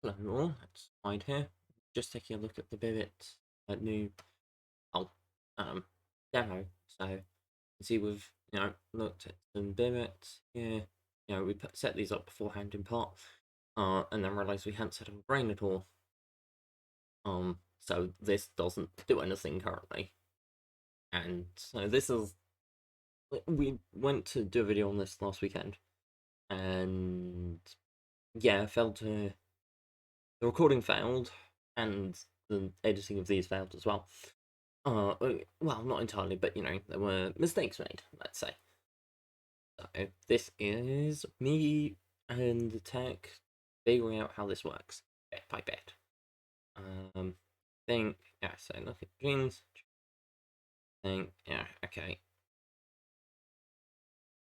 Hello all, it's Gwaed here. Just taking a look at the Bibites new oh, um, demo. So you can see we've looked at some Bibites here. We set these up beforehand in part, and then realised we hadn't set up a brain at all. So this doesn't do anything currently, and so this is we went to do a video on this last weekend, and yeah, failed to the recording failed, and the editing of these failed as well. Well, not entirely, but there were mistakes made, let's say. So this is me and the tech figuring out how this works bit by bit. Think, yeah, so look at genes. Think, yeah, okay.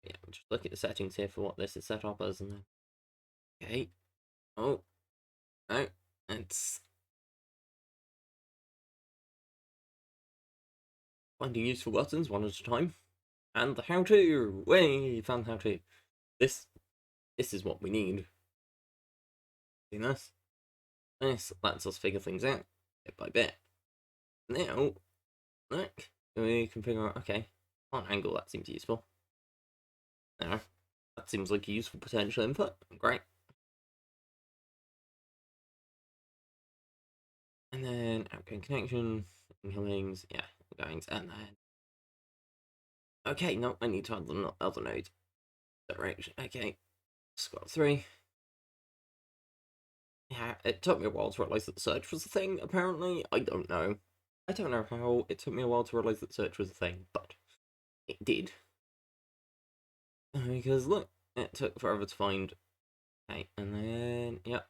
Yeah, just look at the settings here for what this is set up as, and then, okay. Oh, no, it's finding useful buttons one at a time. And the how-to! Way, found how-to. This is what we need. See this? This lets us figure things out bit by bit. Now, look, we can figure out, okay, one angle, that seems useful. Now, that seems like a useful potential input. Great. And then outgoing connection, incomings, yeah, outgoings, and then okay, no, I need to add the other node direction. Okay, scroll through. Yeah, it took me a while to realise that search was a thing, apparently. I don't know. I don't know how it took me a while to realise that search was a thing, but it did. Because look, it took forever to find. Okay, and then, yep.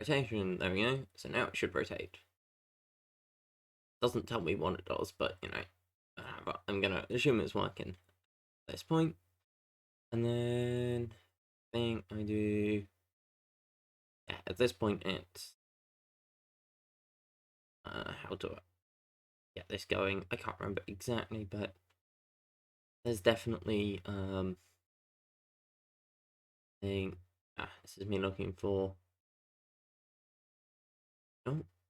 Rotation, there we go. So now it should rotate. Doesn't tell me what it does, but but I'm gonna assume it's working at this point. And then I think I do, yeah, at this point it's how do I get this going? I can't remember exactly, but there's definitely thing. This is me looking for.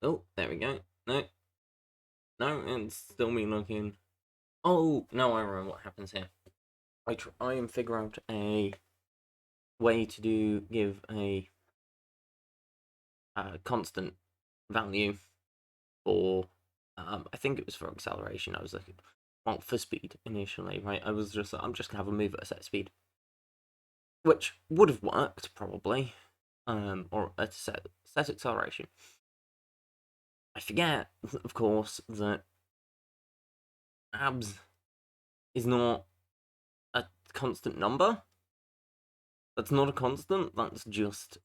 Oh, there we go. No, no, it's still me looking. Oh, no, I remember what happens here. I try and figure out a way to give a constant value for I think it was for acceleration. I was looking, well, for speed initially, right? I'm just gonna have a move at a set speed, which would have worked probably, or at a set acceleration. I forget, of course, that abs is not a constant number. That's not a constant. That's just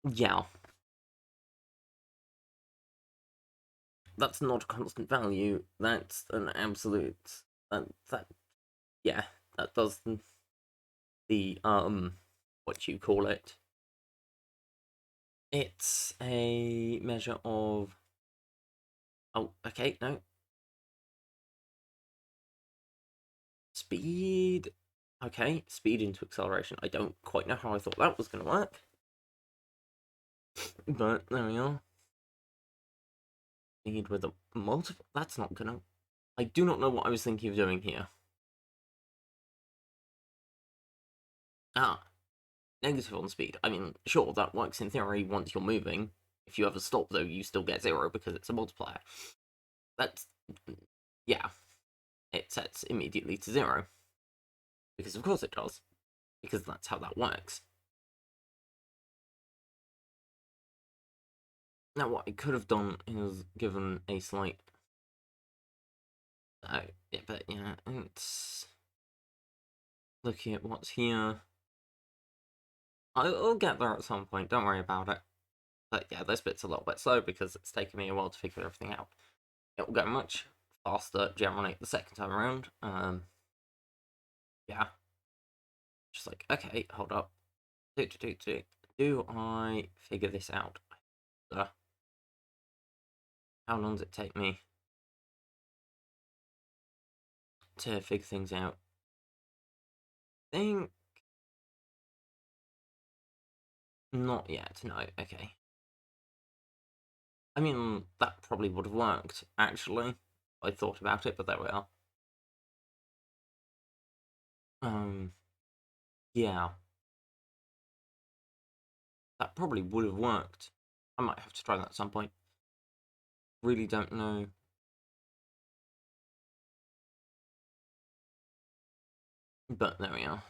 yeah. That's not a constant value. That's an absolute. That yeah. That does the what you call it. It's a measure of. Oh, okay, no. Speed. Okay, speed into acceleration. I don't quite know how I thought that was going to work. But there we are. Speed with a multiple. That's not going to. I do not know what I was thinking of doing here. Ah, negative on speed. I mean, sure, that works in theory once you're moving. If you ever stop, though, you still get 0 because it's a multiplier. That's. Yeah. It sets immediately to 0. Because of course it does. Because that's how that works. Now, what I could have done is given a slight. Yeah, but yeah, it's looking at what's here. I'll get there at some point. Don't worry about it. But yeah, this bit's a little bit slow because it's taken me a while to figure everything out. It will go much faster generally the second time around. Yeah, just like okay, hold up. Do I figure this out? How long does it take me to figure things out? I think Not yet, no, okay. I mean, that probably would have worked, actually. I thought about it, but there we are. Yeah. That probably would have worked. I might have to try that at some point. Really don't know. But there we are.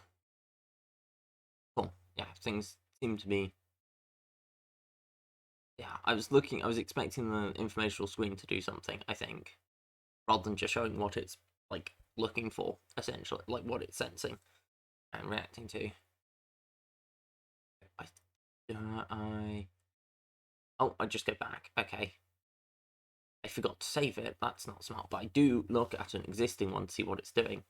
Cool. Yeah, things seem to be... Yeah, I was expecting the informational screen to do something, I think. Rather than just showing what it's, like, looking for, essentially. Like, what it's sensing and reacting to. I... Oh, I just go back. Okay. I forgot to save it. That's not smart. But I do look at an existing one to see what it's doing.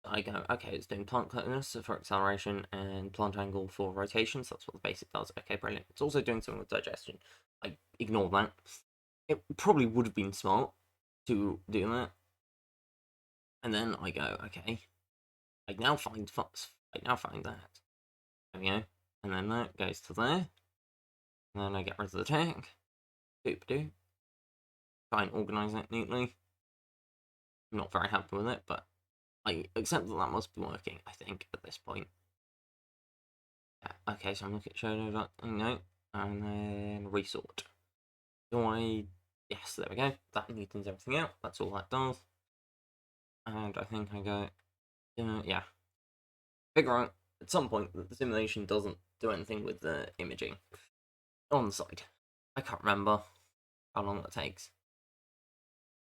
I go, okay, it's doing plant closeness for acceleration and plant angle for rotation, so that's what the basic does. Okay, brilliant. It's also doing something with digestion. I ignore that. It probably would have been smart to do that. And then I go, okay, I now find that. There we go. And then that goes to there. And then I get rid of the tank. Doop-doo. Try and organise it neatly. I'm not very happy with it, but I accept that must be working, I think, at this point. Yeah, okay, so I'm looking at show no, and then resort. Do I... Yes, there we go. That neatens everything out. That's all that does. And I think I go... yeah. Figure out at some point that the simulation doesn't do anything with the imaging on the side. I can't remember how long that takes.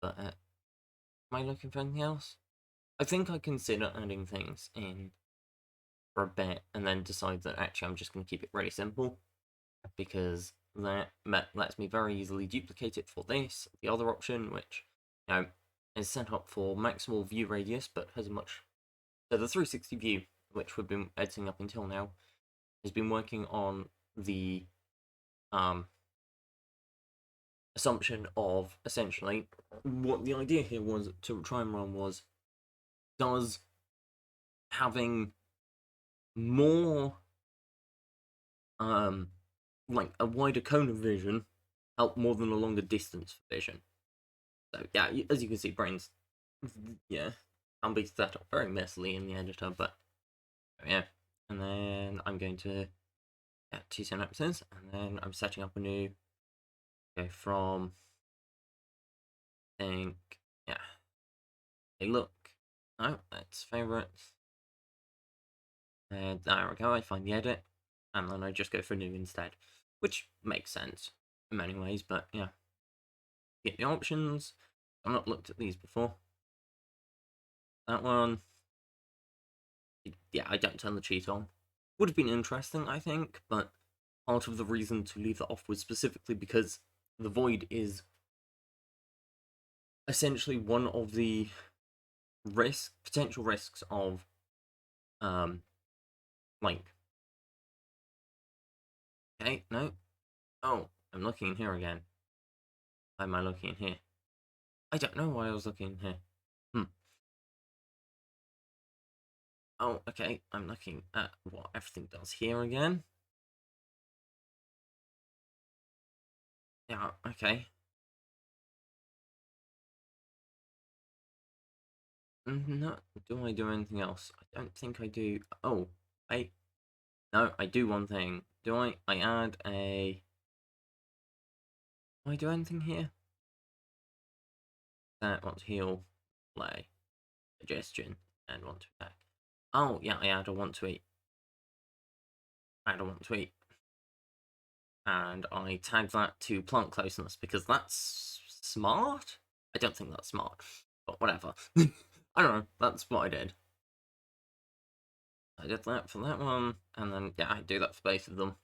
But, am I looking for anything else? I think I consider adding things in for a bit and then decide that actually I'm just going to keep it really simple because that lets me very easily duplicate it for this. The other option, which is set up for maximal view radius but has a much... So the 360 view, which we've been editing up until now, has been working on the assumption of essentially what the idea here was to try and run was, does having more like a wider cone of vision help more than a longer distance vision? So yeah, as you can see, brains, yeah, can be set up very messily in the editor, but yeah. And then I'm going to get 2 synapses, and then I'm setting up a new, okay, from, I think, yeah, hey look, no, that's favorites, and there we go, I find the edit, and then I just go for new instead, which makes sense in many ways, but yeah. Get the options. I've not looked at these before. That one, yeah, I don't turn the cheat on. Would have been interesting, I think, but part of the reason to leave that off was specifically because the void is essentially one of the potential risks of, like, okay, no, oh, I'm looking in here again. Why am I looking in here? I don't know why I was looking in here. Oh, okay, I'm looking at what everything does here again. Yeah, okay. No, do I do anything else? I don't think I do. Oh, no, I do one thing. Do I? I add a... Do I do anything here? That want to heal, play, digestion, and want to attack. Oh, yeah, I add a want to eat. Add a want to eat. And I tag that to plant closeness because that's smart? I don't think that's smart, but whatever. I don't know, that's what I did. I did that for that one, and then, yeah, I do that for both of them.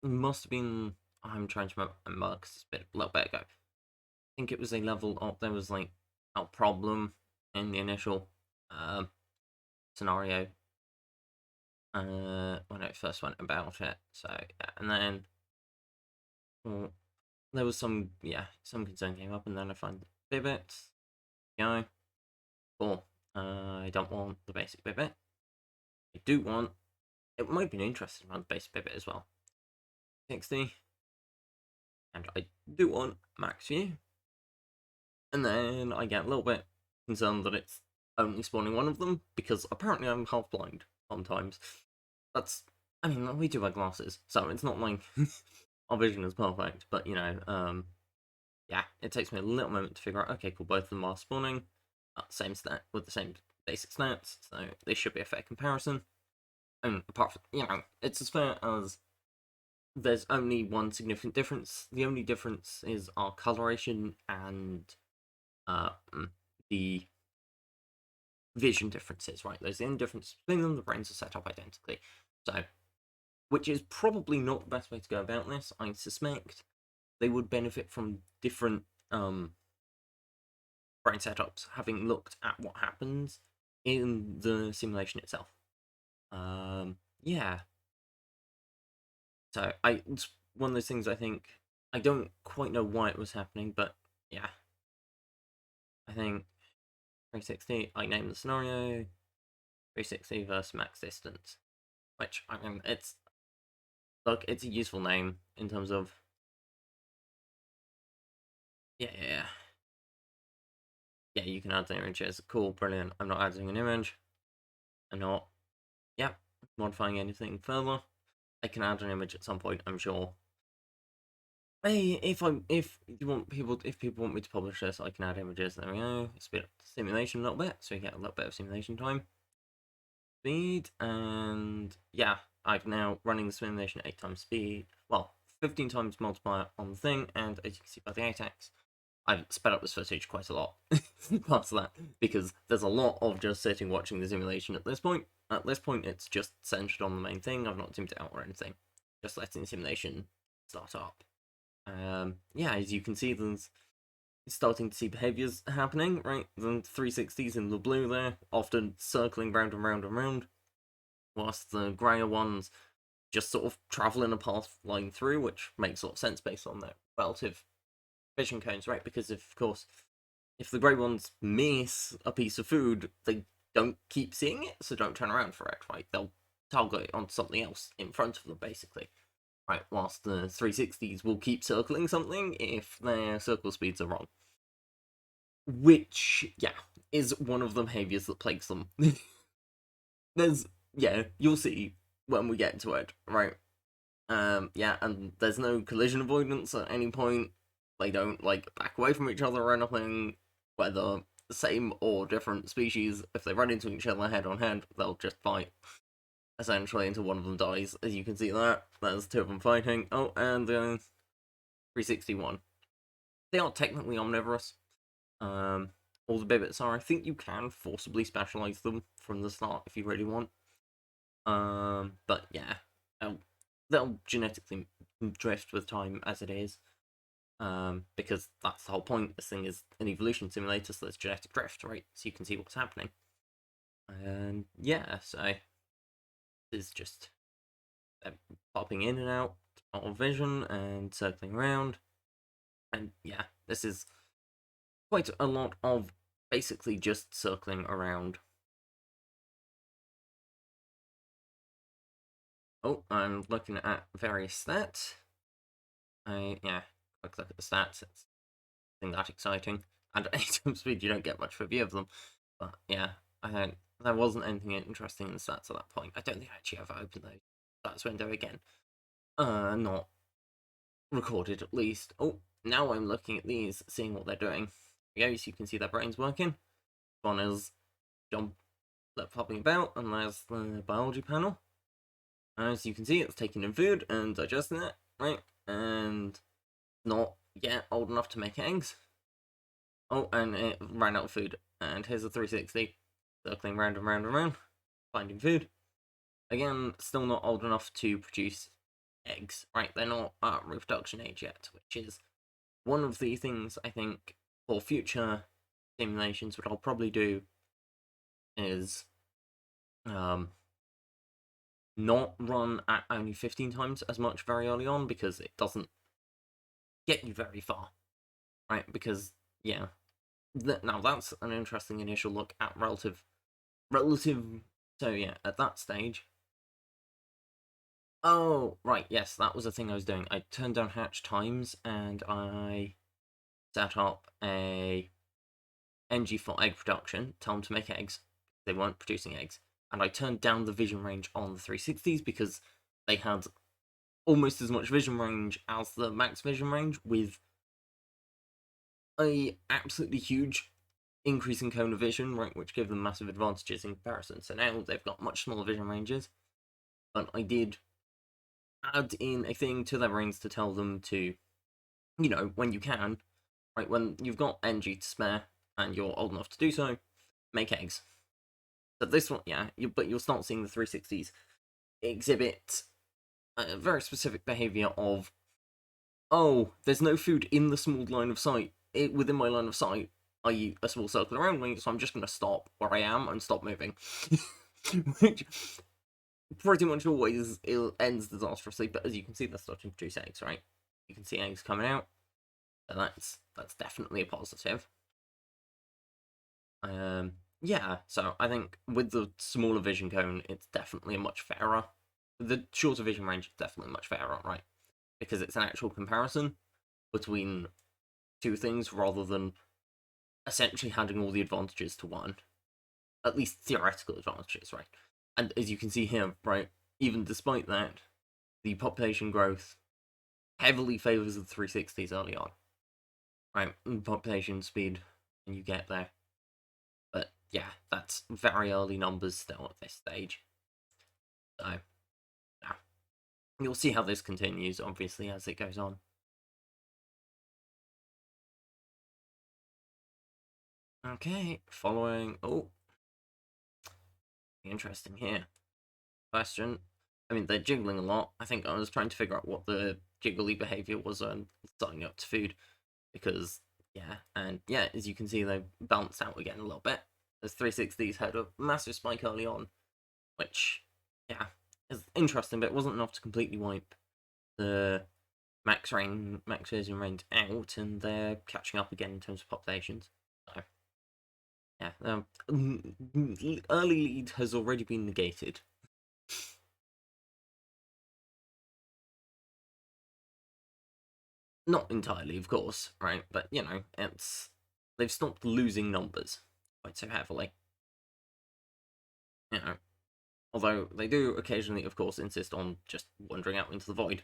It must have been... I'm trying to remember because it's a little bit ago. I think it was a level up. There was like a problem in the initial scenario when I first went about it. So yeah, and then well, there was some concern came up, and then I find Bibites. Go. Cool. I don't want the basic Bibit. I do want it might be interesting around the base Bibit as well. 60, and I do want max view, and then I get a little bit concerned that it's only spawning one of them, because apparently I'm half blind sometimes. That's, I mean, we do wear glasses, so it's not like our vision is perfect, but, you know, yeah, it takes me a little moment to figure out, okay, cool, both of them are spawning, same stat, with the same basic stats, so this should be a fair comparison. And apart from, you know, it's as fair as there's only one significant difference. The only difference is our coloration and uh, the vision differences, right? There's the only difference between them. The brains are set up identically. So, which is probably not the best way to go about this. I suspect they would benefit from different brain setups, having looked at what happens in the simulation itself. Yeah. So it's one of those things. I think I don't quite know why it was happening, but yeah, I think 360. I named the scenario 360 versus max distance, which I mean it's a useful name in terms of yeah, you can add the images. Cool, brilliant. I'm not adding an image. I'm not modifying anything further. I can add an image at some point, I'm sure. Hey, if people want me to publish this, I can add images. There we go. Speed up the simulation a little bit, so we get a little bit of simulation time. Speed, and yeah, I've now running the simulation at 8 times speed. Well, 15 times multiplier on the thing, and as you can see by the 8x, I've sped up this footage quite a lot past that, because there's a lot of just sitting watching the simulation at this point. At this point, it's just centered on the main thing. I've not zoomed it out or anything. Just letting the simulation start up. Yeah, as you can see, there's starting to see behaviors happening, right? The 360s in the blue there, often circling round and round and round, whilst the grayer ones just sort of travel in a path line through, which makes a lot of sense based on their relative vision cones, right? Because of course, if the grey ones miss a piece of food, they don't keep seeing it, so don't turn around for it, right? They'll target it on something else in front of them, basically. Right, whilst the 360s will keep circling something if their circle speeds are wrong. Which, yeah, is one of the behaviors that plagues them. You'll see when we get to it, right? Yeah, and there's no collision avoidance at any point. They don't, like, back away from each other or anything. Whether the same or different species, if they run into each other head on head, they'll just fight. Essentially, until one of them dies. As you can see there's two of them fighting. Oh, and 361. They are technically omnivorous. All the Bibites are. I think you can forcibly specialize them from the start if you really want. But yeah, they'll genetically drift with time as it is. Because that's the whole point. This thing is an evolution simulator, so there's genetic drift, right? So you can see what's happening. And yeah, so it's just popping in and out of vision and circling around. And yeah, this is quite a lot of basically just circling around. Oh, I'm looking at various stats. Yeah, quick look at the stats. It's nothing that exciting. And at 8 times speed, you don't get much of a view of them. But yeah, there wasn't anything interesting in the stats at that point. I don't think I actually ever opened those stats window again. Not recorded at least. Oh, now I'm looking at these, seeing what they're doing. Yeah, so you can see their brains working. One is jump, they're popping about, and there's the biology panel. As you can see, it's taking in food and digesting it, right? And not yet old enough to make eggs. Oh, and it ran out of food. And here's a 360, circling round and round and round, finding food. Again, still not old enough to produce eggs, right? They're not at reproduction age yet, which is one of the things I think for future simulations, what I'll probably do is not run at only 15 times as much very early on, because it doesn't get you very far, right? Because, yeah, now that's an interesting initial look at relative, so yeah, at that stage, Oh, right, yes, that was the thing I was doing. I turned down hatch times, and I set up a NG for egg production, tell them to make eggs. They weren't producing eggs. And I turned down the vision range on the 360s because they had almost as much vision range as the max vision range, with a absolutely huge increase in cone of vision, right, which gave them massive advantages in comparison. So now they've got much smaller vision ranges, but I did add in a thing to their brains to tell them to, when you can, right, when you've got energy to spare and you're old enough to do so, make eggs. So this one, yeah, but you'll start seeing the 360s exhibit a very specific behavior of, oh, there's no food in the small line of sight, within my line of sight, i.e. a small circle around me, so I'm just going to stop where I am and stop moving. Which pretty much always it ends disastrously, but as you can see, they're starting to produce eggs, right? You can see eggs coming out, so that's definitely a positive. Yeah, so I think with the smaller vision cone, it's definitely a much fairer. The shorter vision range is definitely much fairer, right? Because it's an actual comparison between two things rather than essentially handing all the advantages to one. At least theoretical advantages, right? And as you can see here, right, even despite that, the population growth heavily favors the 360s early on, right? Population speed, and you get there. But yeah, that's very early numbers still at this stage. So, yeah. You'll see how this continues, obviously, as it goes on. Okay, following. Oh, interesting here. Question. I mean, they're jiggling a lot. I think I was trying to figure out what the jiggly behavior was on starting up to food. Because, yeah, and yeah, as you can see, they bounced out again a little bit. As 360s had a massive spike early on, which, yeah, is interesting, but it wasn't enough to completely wipe the max vision range out, and they're catching up again in terms of populations. So, yeah, early lead has already been negated. Not entirely, of course, right? But it's they've stopped losing numbers quite so heavily. You know, although they do occasionally, of course, insist on just wandering out into the void.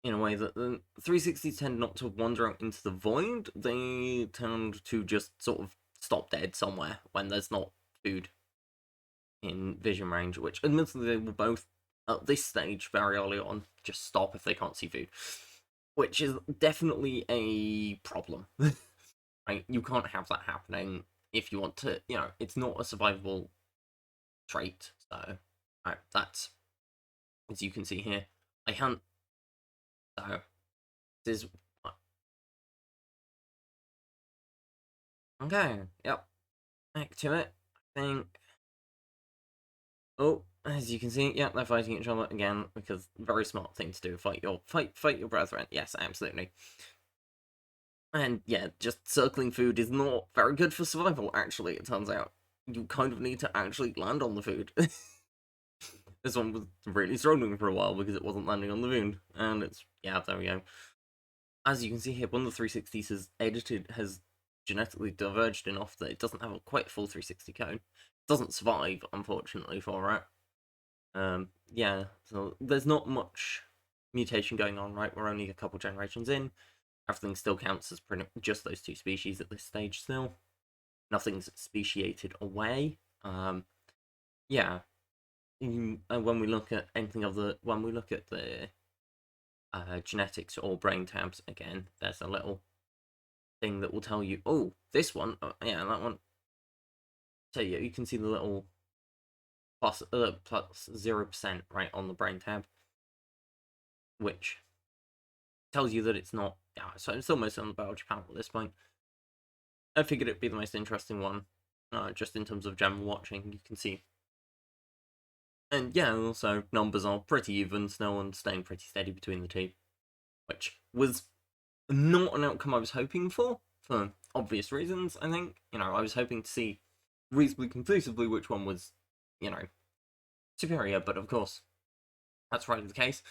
In a way that the 360s tend not to wander out into the void, they tend to just sort of stop dead somewhere when there's not food in vision range, which admittedly they will both, at this stage, very early on, just stop if they can't see food. Which is definitely a problem. Right? You can't have that happening if you want to, it's not a survivable trait. So, right, that's, as you can see here, I hunt. So, this is. Okay, yep. Back to it. I think. Oh, as you can see, yeah, they're fighting each other again because very smart thing to do. Fight your brethren. Yes, absolutely. And yeah, just circling food is not very good for survival. Actually, it turns out you kind of need to actually land on the food. This one was really struggling for a while because it wasn't landing on the moon, and it's yeah, there we go. As you can see here, one of the 360s has genetically diverged enough that it doesn't have a quite full 360 cone. It doesn't survive, unfortunately, for it. Yeah, so there's not much mutation going on, right? We're only a couple generations in. Everything still counts as pretty just those two species at this stage still. Nothing's speciated away. Yeah. And when we look at anything of the when we look at the genetics or brain tabs again, there's a little thing that will tell you, oh, this one, yeah, that one. So yeah, you can see the little plus 0% right on the brain tab, which tells you that it's not. Yeah, so it's almost on the biology panel at this point. I figured it'd be the most interesting one, just in terms of general watching. You can see, and yeah, also numbers are pretty even still and staying pretty steady between the two, which was not an outcome I was hoping for obvious reasons. I think I was hoping to see reasonably conclusively which one was, superior, but of course that's right the case.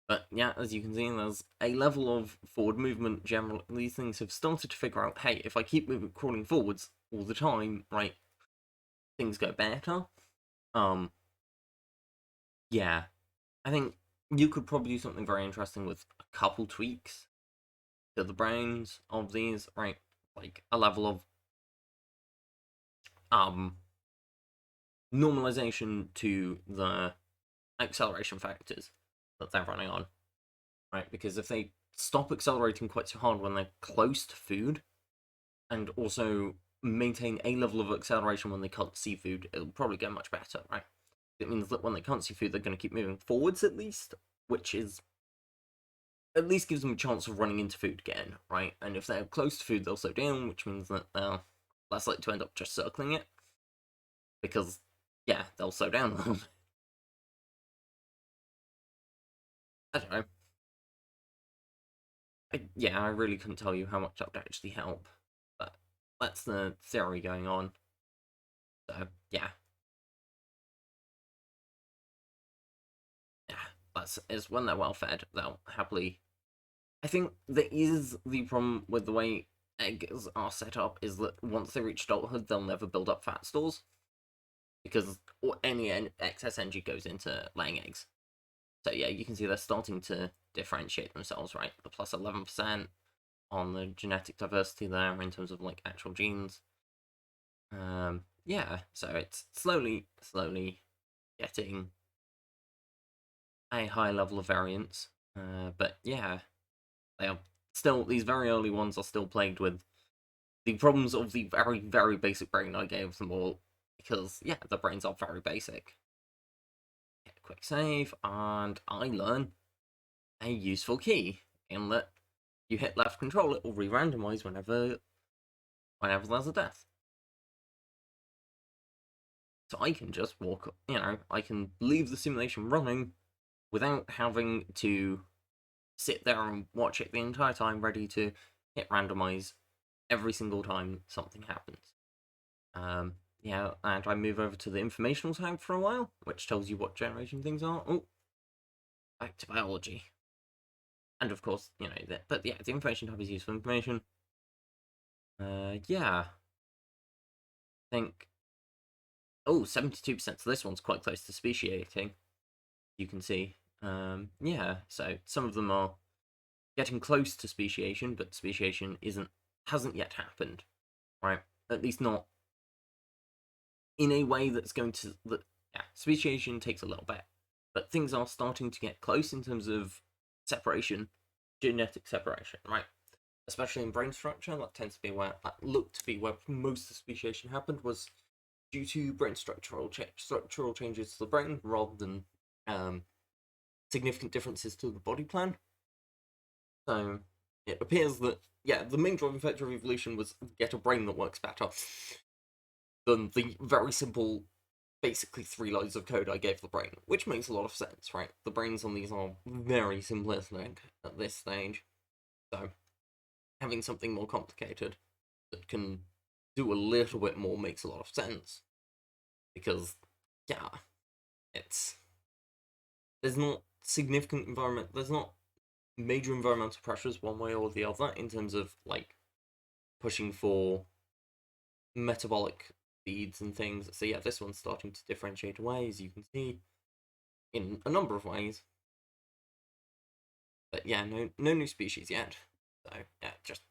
But yeah, as you can see, there's a level of forward movement. Generally, these things have started to figure out, hey, if I keep crawling forwards all the time, right, things go better. Um, yeah, I think you could probably do something very interesting with a couple tweaks to the brains of these, right? Like a level of um normalization to the acceleration factors that they're running on, right? Because if they stop accelerating quite so hard when they're close to food, and also maintain a level of acceleration when they can't see food, it'll probably go much better, right? It means that when they can't see food, they're going to keep moving forwards at least, which is at least gives them a chance of running into food again, right? And if they're close to food, they'll slow down, which means that they're less likely to end up just circling it, because yeah, they'll slow down. I don't know. Yeah, I really couldn't tell you how much that would actually help, but that's the theory going on. So yeah, yeah, that's is when they're well fed, they'll happily. I think there is the problem with the way eggs are set up is that once they reach adulthood, they'll never build up fat stores because any excess energy goes into laying eggs. So yeah, you can see they're starting to differentiate themselves, right? The plus 11% on the genetic diversity there in terms of like actual genes. Yeah, so it's slowly getting a high level of variance. But yeah, they are still, these very early ones are still plagued with the problems of the very basic brain I gave them all, because yeah, the brains are very basic. Hit a quick save, and I learn a useful key in that you hit left control, it will re-randomize whenever there's a death. So I can just walk, I can leave the simulation running without having to sit there and watch it the entire time, ready to hit randomize every single time something happens. Yeah, and I move over to the informational tab for a while, which tells you what generation things are. Oh, back to biology. And of course, but yeah, the information tab is useful information. Yeah, I think, oh, 72%, so this one's quite close to speciating, you can see. Yeah, so some of them are getting close to speciation, but speciation hasn't yet happened, right? At least not in a way that's going to, yeah, speciation takes a little bit, but things are starting to get close in terms of separation, genetic separation, right? Especially in brain structure, that tends to be where, that looked to be where most of the speciation happened, was due to brain structural changes to the brain rather than significant differences to the body plan. So it appears that, yeah, the main driving factor of evolution was get a brain that works better than the very simple, basically 3 lines of code I gave the brain, which makes a lot of sense, right? The brains on these are very simplistic at this stage, so having something more complicated that can do a little bit more makes a lot of sense, because, yeah, it's there's not there's not major environmental pressures one way or the other in terms of like pushing for metabolic speeds and things. So yeah, this one's starting to differentiate away, as you can see, in a number of ways. But yeah, no new species yet. So yeah, just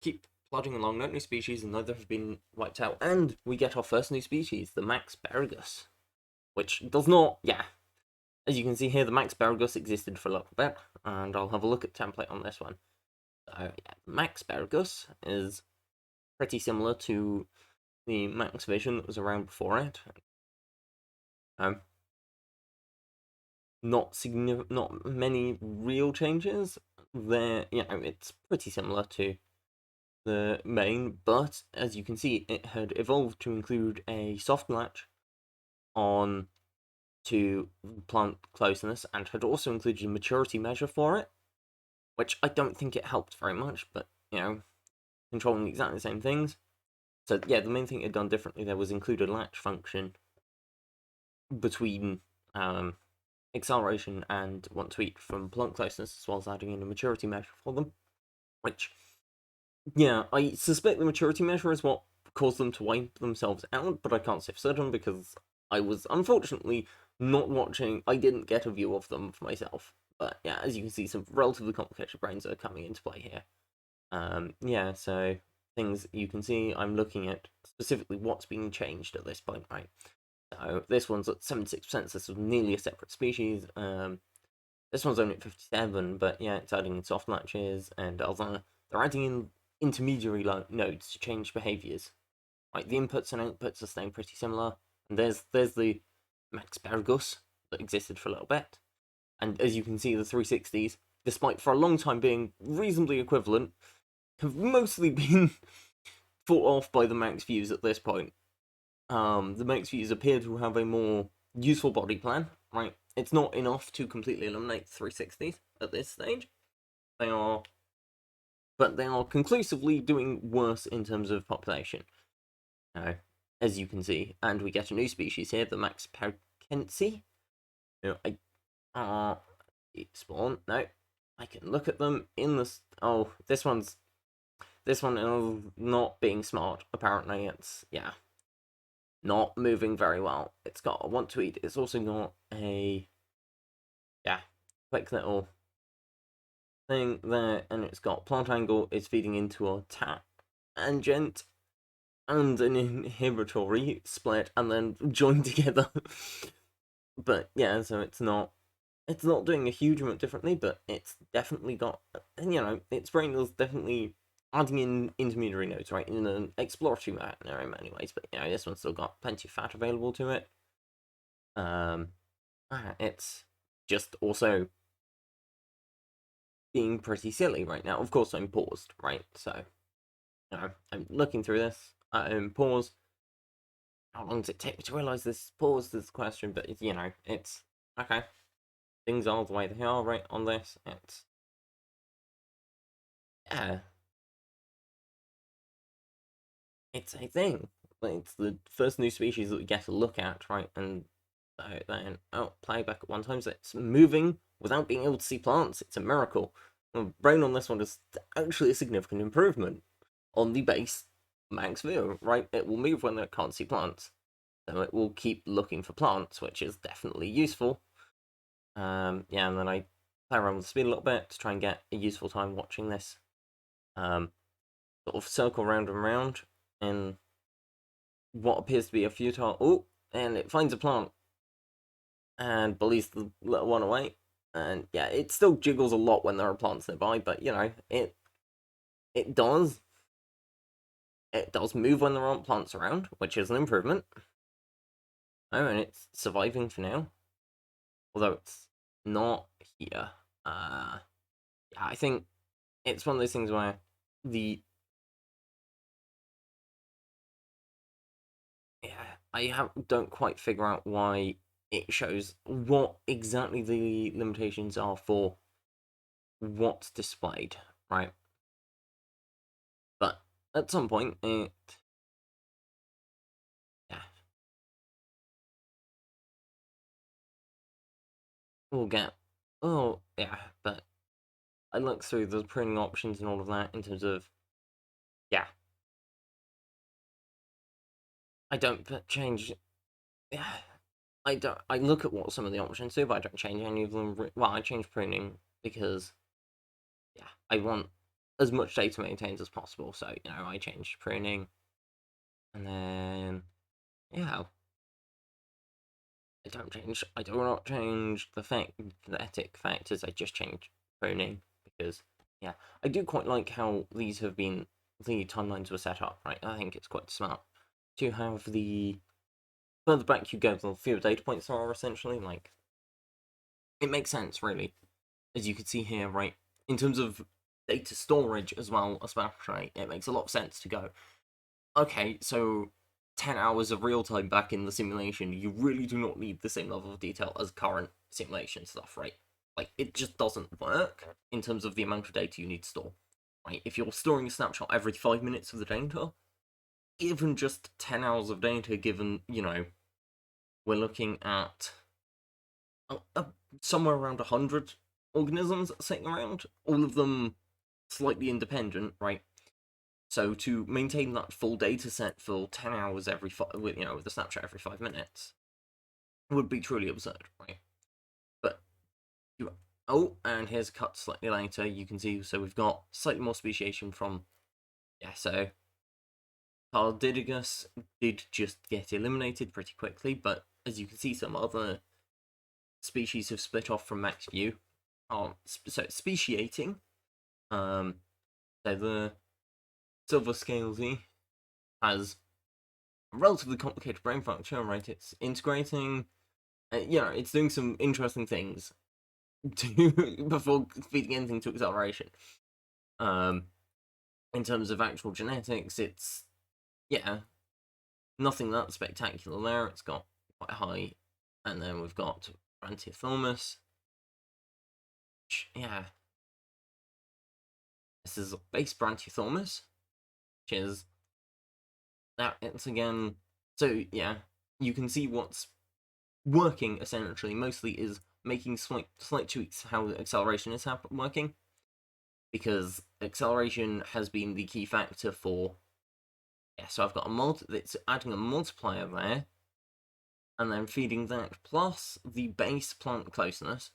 keep plodding along. No new species, and neither have been wiped out. And we get our first new species, the Maxparagus, which does not, yeah. As you can see here, the Maxparagus existed for a little bit, and I'll have a look at the template on this one. So yeah, Maxparagus is pretty similar to the Max Vision that was around before it. Not many real changes. There, it's pretty similar to the main, but as you can see, it had evolved to include a soft latch on to plant closeness, and had also included a maturity measure for it, which I don't think it helped very much, but controlling exactly the same things. So yeah, the main thing it had done differently there was include a latch function between acceleration and 1 tweet from plant closeness, as well as adding in a maturity measure for them, which, yeah, I suspect the maturity measure is what caused them to wipe themselves out, but I can't say for certain because I was unfortunately not watching. I didn't get a view of them for myself, but yeah, as you can see, some relatively complicated brains are coming into play here. Yeah, so things you can see, I'm looking at specifically what's being changed at this point, right? So this one's at 76%, so this was nearly a separate species. This one's only at 57, but yeah, it's adding in soft latches and other. They're adding in intermediary nodes to change behaviors. Right, the inputs and outputs are staying pretty similar. And there's the Max Bergus that existed for a little bit. And as you can see, the 360s, despite for a long time being reasonably equivalent, have mostly been fought off by the Max views at this point. The Max views appear to have a more useful body plan, right? It's not enough to completely eliminate 360s at this stage. But they are conclusively doing worse in terms of population. As you can see, and we get a new species here, the Max Perkensi. Spawn. No, I can look at them in this. Oh, this one is not being smart. Apparently, it's not moving very well. It's got a 1-tweet. It's also got a quick little thing there, and it's got plant angle. It's feeding into a tangent and an inhibitory split, and then joined together. But yeah, so it's not doing a huge amount differently, but it's definitely got, its brain is definitely adding in intermediary nodes, right, in an exploratory manner in many ways. But this one's still got plenty of fat available to it. It's just also being pretty silly right now. Of course, I'm paused, right? So, I'm looking through this. I'm paused. How long does it take me to realize this paused is the question? But it's okay. Things are the way they are right on this. It's it's a thing. It's the first new species that we get to look at, right? And then playback at one time, so it's moving without being able to see plants. It's a miracle. The brain on this one is actually a significant improvement on the base max view, right? It will move when it can't see plants, so it will keep looking for plants, which is definitely useful. And then I play around with the speed a little bit to try and get a useful time watching this. Sort of circle round and round in what appears to be a futile. Oh, and it finds a plant and bullies the little one away. And it still jiggles a lot when there are plants nearby, but it does move when there aren't plants around, which is an improvement. Oh, and it's surviving for now, although it's not here. I think it's one of those things where I don't quite figure out why it shows what exactly the limitations are for what's displayed, right? But at some point, it will get. Oh but I look through the printing options and all of that in terms of I don't change. I don't. I look at what some of the options do, but I don't change any of them. Well, I change pruning because I want as much data maintained as possible. So I change pruning, and then I do not change the phonetic factors. I just change pruning because I do quite like how the timelines were set up. Right, I think it's quite smart to have the further back you go, the fewer data points there are. Essentially, like it makes sense, really, as you can see here, right? In terms of data storage as well, especially, it makes a lot of sense to go. Okay, so 10 hours of real time back in the simulation, you really do not need the same level of detail as current simulation stuff, right? Like, it just doesn't work in terms of the amount of data you need to store, right? If you're storing a snapshot every 5 minutes of the data, even just 10 hours of data, given, we're looking at somewhere around 100 organisms sitting around, all of them slightly independent, right? So to maintain that full data set for 10 hours with a snapshot every 5 minutes would be truly absurd, right? But oh, and here's a cut slightly later. You can see, so we've got slightly more speciation from, yeah, so Tardidigus did just get eliminated pretty quickly, but as you can see, some other species have split off from max view. So speciating. So the silver scalesy has a relatively complicated brain function, right? It's integrating, it's doing some interesting things before feeding anything to acceleration. In terms of actual genetics, it's, yeah, nothing that spectacular there. It's got quite high, and then we've got Brantiothomus, which, yeah, this is base Brantiothomus, which is that it's again, so yeah, you can see what's working essentially mostly is making slight tweaks how the acceleration is working, because acceleration has been the key factor for, yeah, so I've got it's adding a multiplier there, and then feeding that plus the base plant closeness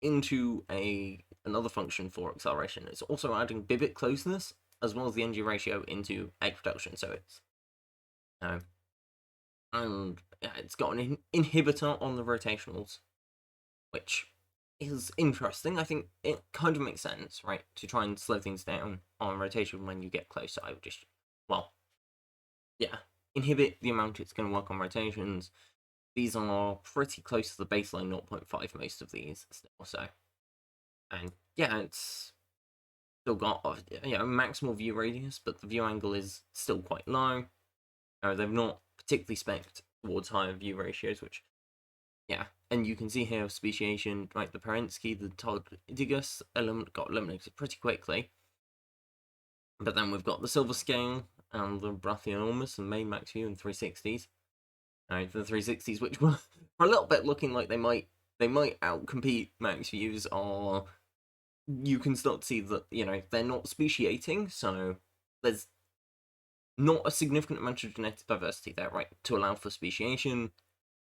into another function for acceleration. It's also adding Bibit closeness as well as the NG ratio into egg production, so it's and yeah, it's got an inhibitor on the rotationals, which is interesting. I think it kind of makes sense, right, to try and slow things down on rotation when you get closer. I would just, well, yeah, inhibit the amount it's going to work on rotations. These are pretty close to the baseline 0.5, most of these still, so, and yeah, it's still got maximal view radius, but the view angle is still quite low. They've not particularly spec'd towards higher view ratios, which, yeah, and you can see here speciation, right, the Parensky, the Tardidigus got eliminated pretty quickly. But then we've got the Silver Scale and the Brachionormus and main max view and 360s. Right, the 360s, which were for a little bit looking like they might outcompete max views, or you can start to see that, they're not speciating, so there's not a significant amount of genetic diversity there, right, to allow for speciation.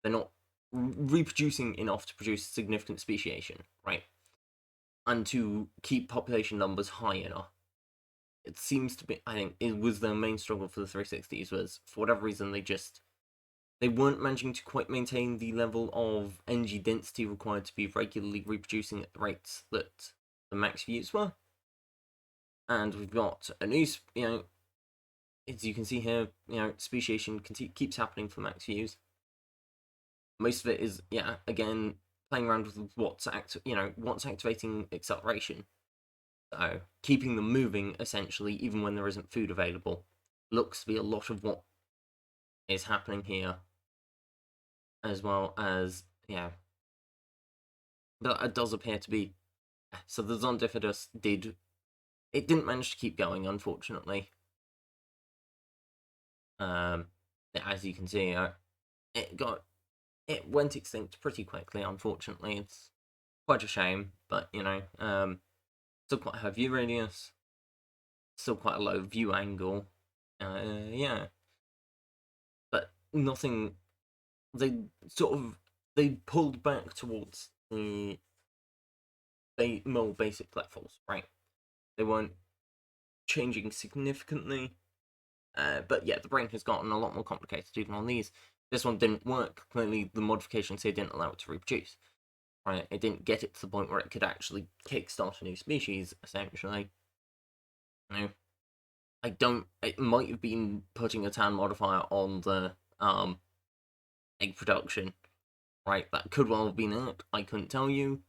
They're not reproducing enough to produce significant speciation, right, and to keep population numbers high enough. It seems to be, I think, it was their main struggle for the 360s, was for whatever reason they weren't managing to quite maintain the level of NG density required to be regularly reproducing at the rates that the max views were. And we've got a new, as you can see here, speciation keeps happening for max views. Most of it is, again, playing around with what's activating acceleration. So keeping them moving, essentially, even when there isn't food available, looks to be a lot of what is happening here, as well as, but it does appear to be, so the Zondifidus didn't manage to keep going, unfortunately. As you can see, it went extinct pretty quickly, unfortunately. It's quite a shame, but, still quite high view radius, still quite a low view angle, yeah. But nothing, they pulled back towards the more basic levels, right? They weren't changing significantly, but yeah, the brain has gotten a lot more complicated even on these. This one didn't work. Clearly, the modifications here didn't allow it to reproduce. Right? It didn't get it to the point where it could actually kickstart a new species, essentially. It might have been putting a tan modifier on the egg production, right? That could well have been it. I couldn't tell you.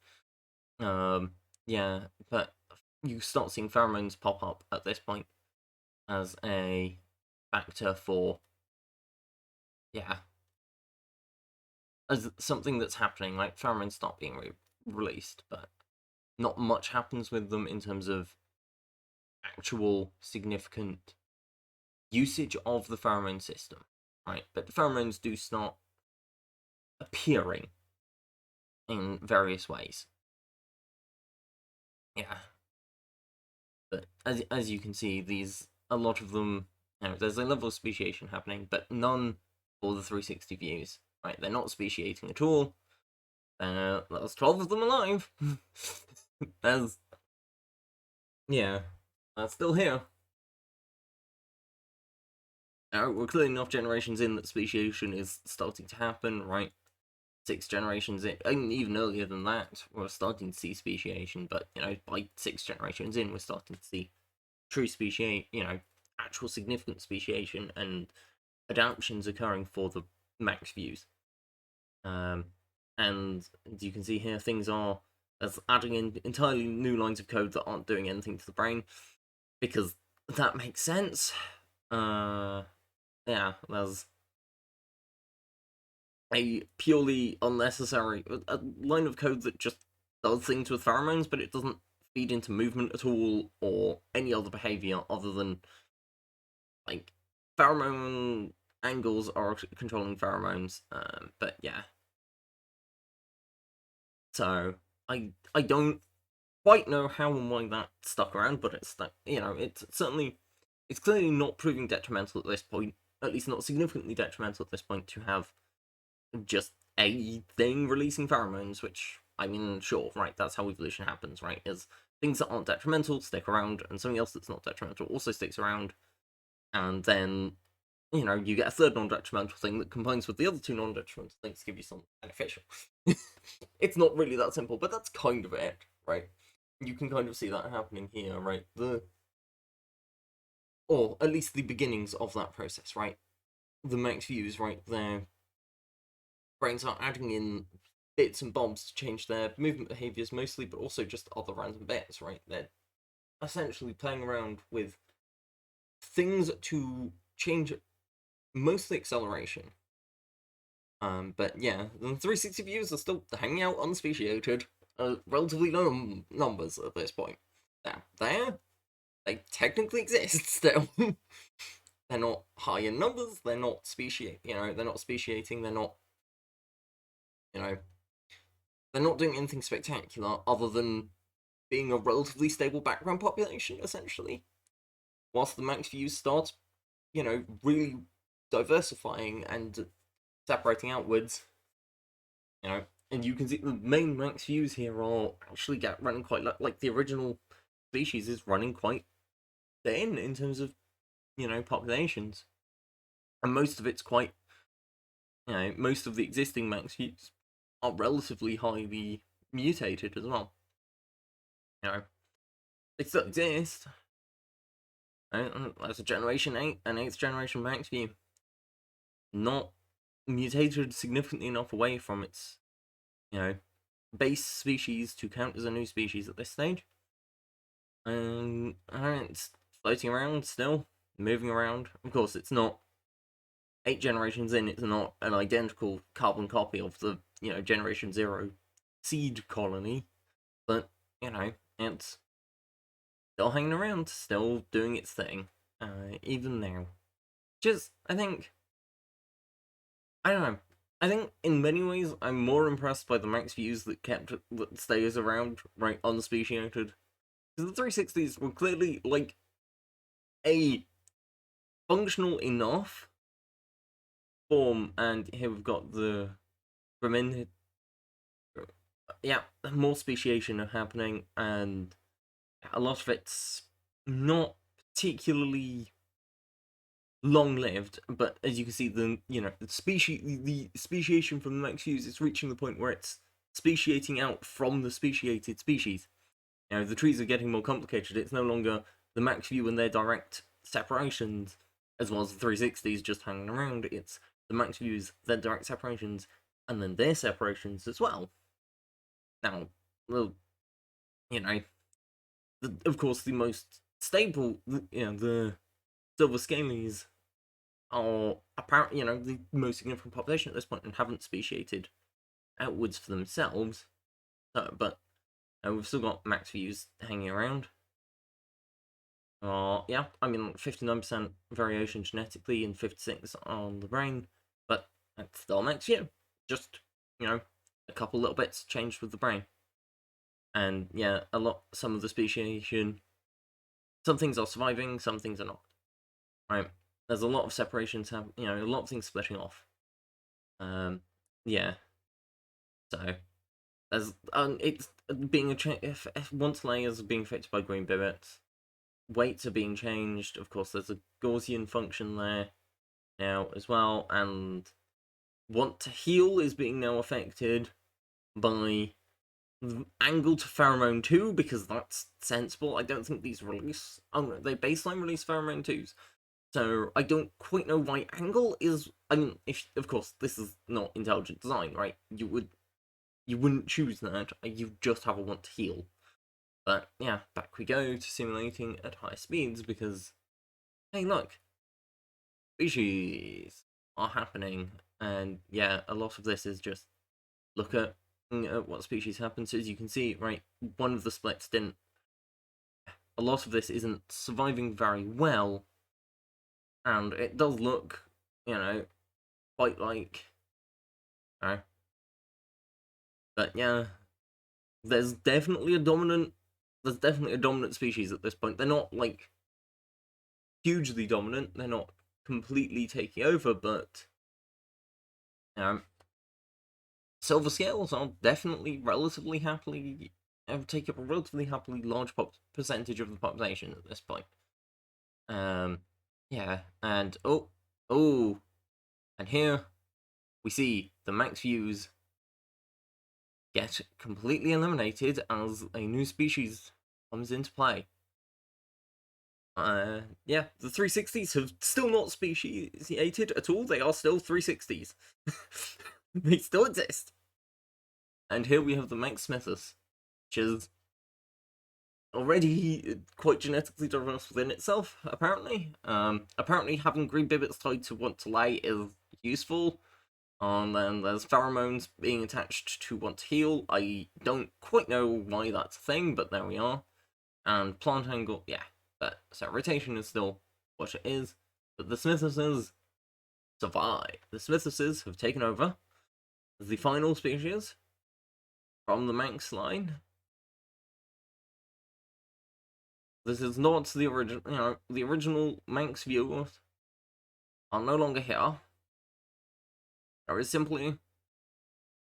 Yeah, but you start seeing pheromones pop up at this point as a factor for, as something that's happening. Like, pheromones start being released, but not much happens with them in terms of actual significant usage of the pheromone system, right? But the pheromones do start appearing, in various ways. Yeah. But as you can see, a lot of them, there's a level of speciation happening, but none for the 360 views. Right, they're not speciating at all. There's 12 of them alive. There's that's still here. We're clearly enough generations in that speciation is starting to happen, right? 6 generations in, and even earlier than that, we're starting to see speciation, but, by 6 generations in, we're starting to see true speciation, actual significant speciation and adaptations occurring for the max views. And as you can see here, things are as adding in entirely new lines of code that aren't doing anything to the brain, because that makes sense. Yeah, there's a purely unnecessary a line of code that just does things with pheromones, but it doesn't feed into movement at all or any other behavior other than like pheromone angles are controlling pheromones. But yeah, so I don't quite know how and why that stuck around, but it's that it's clearly not proving detrimental at this point. At least not significantly detrimental at this point to have just a thing releasing pheromones, which, I mean, sure, right, that's how evolution happens, right, is things that aren't detrimental stick around, and something else that's not detrimental also sticks around, and then, you get a third non-detrimental thing that combines with the other two non-detrimental things to give you something beneficial. It's not really that simple, but that's kind of it, right? You can kind of see that happening here, right? Or at least the beginnings of that process, right? The max views, right, there brains are adding in bits and bobs to change their movement behaviors mostly, but also just other random bits, right? They're essentially playing around with things to change mostly acceleration. But yeah, the 360 views are still hanging out unspeciated, relatively low numbers at this point. Now, they technically exist still. They're not high in numbers, they're not they're not speciating, you know, they're not doing anything spectacular other than being a relatively stable background population, essentially. Whilst the max views start, really diversifying and separating outwards, and you can see the main max views here are actually running quite like the original species is running quite thin in terms of populations, and most of it's quite most of the existing max views are relatively highly mutated as well. They still exist. That's a generation 8 and 8th generation max view. Not mutated significantly enough away from its, base species to count as a new species at this stage. And it's floating around still, moving around. Of course, it's not 8 generations in, it's not an identical carbon copy of the, Generation 0 seed colony, but, it's still hanging around, still doing its thing, even now. Just, I don't know. I think in many ways I'm more impressed by the max views that stays around, right, unspeciated. Because the 360s were clearly like a functional enough form, and here we've got the Bremen. Yeah, more speciation happening, and a lot of it's not particularly long-lived, but as you can see, the speciation from the max views is reaching the point where it's speciating out from the speciated species. The trees are getting more complicated. It's no longer the max view and their direct separations, as well as the 360s just hanging around. It's the max views, their direct separations, and then their separations as well. Now, well, of course, the most stable, the silver scalies are apparently, the most significant population at this point and haven't speciated outwards for themselves. But we've still got max views hanging around. Yeah, I mean, 59% variation genetically and 56 on the brain, but that's still max view. Just, a couple little bits changed with the brain. And yeah, some of the speciation, some things are surviving, some things are not. Right? There's a lot of separations, a lot of things splitting off. Yeah. So there's it's being if once layers are being affected by green bibits, weights are being changed. Of course, there's a Gaussian function there now as well, and want to heal is being now affected by angle to pheromone 2 because that's sensible. I don't think these release. Oh no, they baseline release pheromone 2s. So I don't quite know why angle is. I mean, if of course this is not intelligent design, right? You wouldn't choose that. You just have a want to heal. But yeah, back we go to simulating at high speeds because hey, look, species are happening, and yeah, a lot of this is just look at what species happens. As you can see, right, one of the splits didn't. A lot of this isn't surviving very well, and it does look, quite like, but yeah, there's definitely a dominant. There's definitely a dominant species at this point. They're not like hugely dominant. They're not completely taking over, but silver scales are definitely relatively happily take up a relatively happily large percentage of the population at this point. Yeah, and and here we see the max views get completely eliminated as a new species comes into play. Yeah, the 360s have still not speciated at all. They are still 360s. They still exist. And here we have the Manx Smithus, which is already quite genetically diverse within itself, apparently. Apparently having green bibits tied to want to lay is useful. And then there's pheromones being attached to want to heal. I don't quite know why that's a thing, but there we are. And plant angle, yeah. But so rotation is still what it is. But the Smithuses survive. The Smithuses have taken over the final species from the Manx line. This is not the original, the original Manx viewers are no longer here. There is simply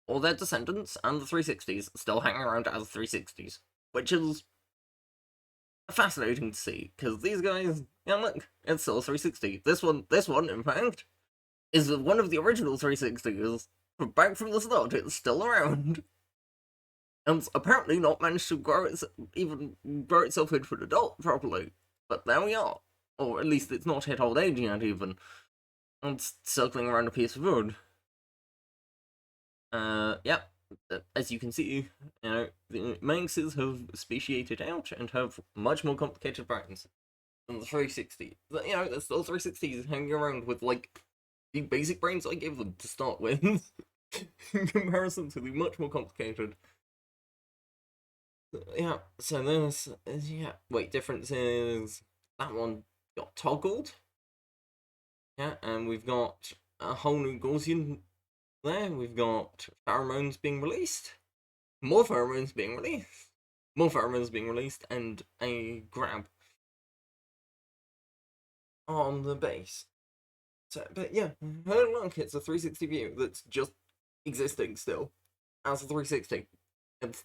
all their descendants and the 360s still hanging around as 360s, which is fascinating to see because these guys, look, it's still 360. This one, in fact, is one of the original 360s back from the start. It's still around, and it's apparently not managed to grow itself into an adult properly. But there we are, or at least it's not hit old age yet. Even it's circling around a piece of wood. Yep. As you can see, the Manxes have speciated out and have much more complicated brains than the 360. There's still 360s hanging around with like the basic brains I gave them to start with, in comparison to the much more complicated. Yeah. So there's difference is that one got toggled. Yeah, and we've got a whole new Gaussian there. We've got pheromones being released. More pheromones being released. More pheromones being released, and a grab on the base. So, but yeah, look, it's a 360 view that's just existing still as a 360. It's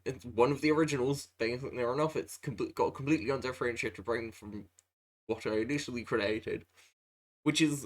it's one of the originals. Basically, enough. It's got a completely undifferentiated brain from what I initially created, which is